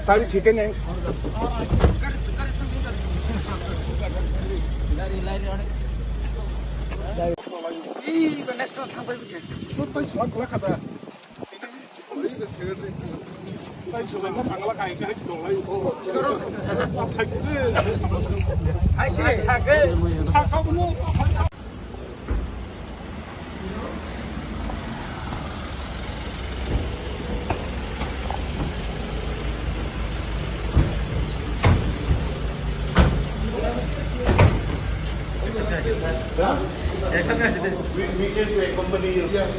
Time ठीक है नहीं We can accompany you. Yes.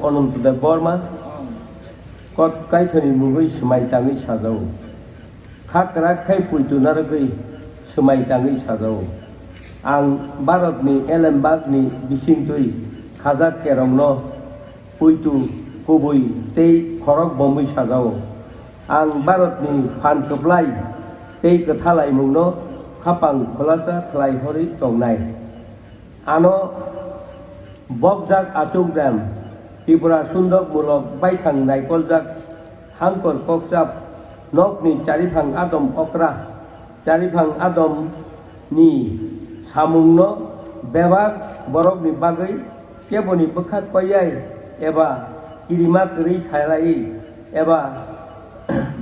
Onuntuda Borma, Kot Kaitani Mugui, Sumaitangi Shadao, Kakra Kaiputu Naragui, Sumaitangi Shadao, Ang Baratni, Elembagni, Bisintui, Kazak Keromno, Puitu, Kubui, Tei, Korok Bombi Shadao, Ang Baratni, Pankoplai, Tei Katalai Mugno, Kapang Kolata, Klai Hori, Tongnai, Ano Bobjak Atung Dam. Tripura Sundok Mulok Baikang Naikolzak Hangkor Kokjap Nokni Carifang Adom Okra Carifang Adom Ni Samungno Bebak Borok Ni Bagai Keboni Bekat Payai Eba Kirimat Ri Khailai Eba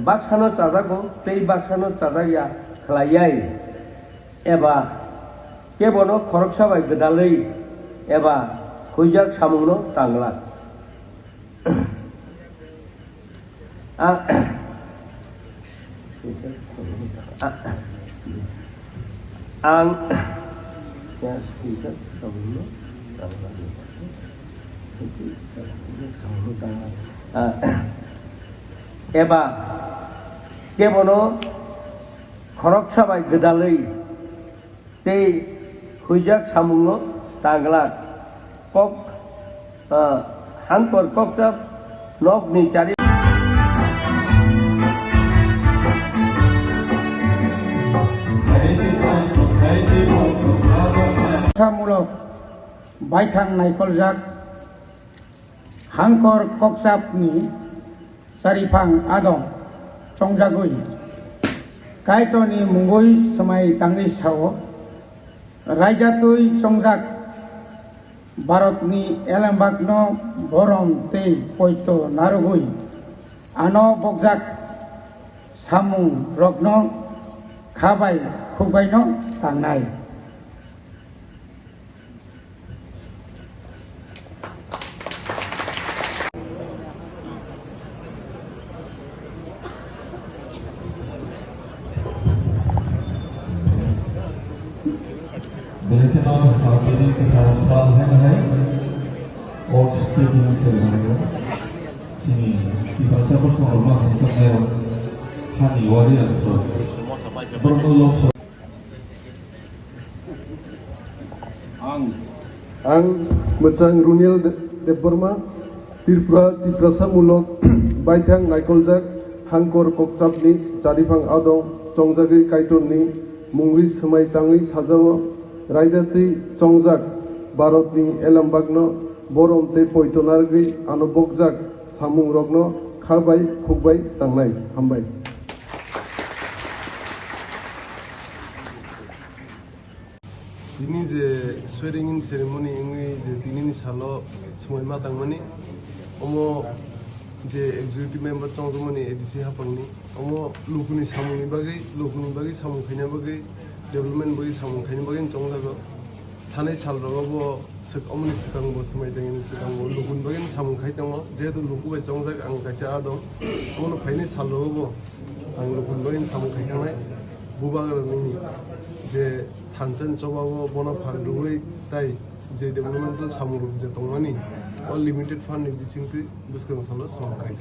Baksano Tazago Tei Baksano Tazaya Khalayai Eba Kebono Koroksabai Gedalai Eba Kujak Samungno Tanglak Ang Eba Kebono Korok Sabai Gedalai Tei Hujak Samungno Tanglak Kok Hangkor Kokjap Nokni Cari Mulok Baikang Naikolzak Hangkor Kokjap Ni Sarifang Adom Chongjagui Kaitoni Mungui Semai Tangi Sao Rajatui Chongjak Baratni Elembagno Borom Tei Poito Narugui Ano Bokjak Samung Rogno Kabai Kubaino Tangnai Ini kita sebagian hai, और speaking ceremony sini kita siapa semua orang untuk melakukan hari warriors Berapa Lok Ang Mochang Runil Deborma Tirprasamulok Baithang Naikolzak Hangkor Kokchapni Jarifang Adong Chongjagui Kaitorni Mungri Smai Tangui Sajao Raidati Chongjak Bharotni Elambagno Borom Te Poitonargui Anobokjak Samung Rogno Khabai Khukbai Tangnai Hambai Ini je swearing in ceremony ini je tini salo semua matang mani omo je executive member tong mani edisi hapangni omo lukuni samuni bagi samung khanya bagi development bagi samung khanya bagi chong jago thanai sal rogo sik omni sikang bo semai dengini sikang bo lukun bagi samung khai tong je to luku bai chong jag ang kaisa adom omo phaini sal rogo ang lukun bagi samung khai thanai bubagar ni je Hansen coba bono pandui tai je developmental samuru je tongani all limited fund ni bising tu buskang salo sama kai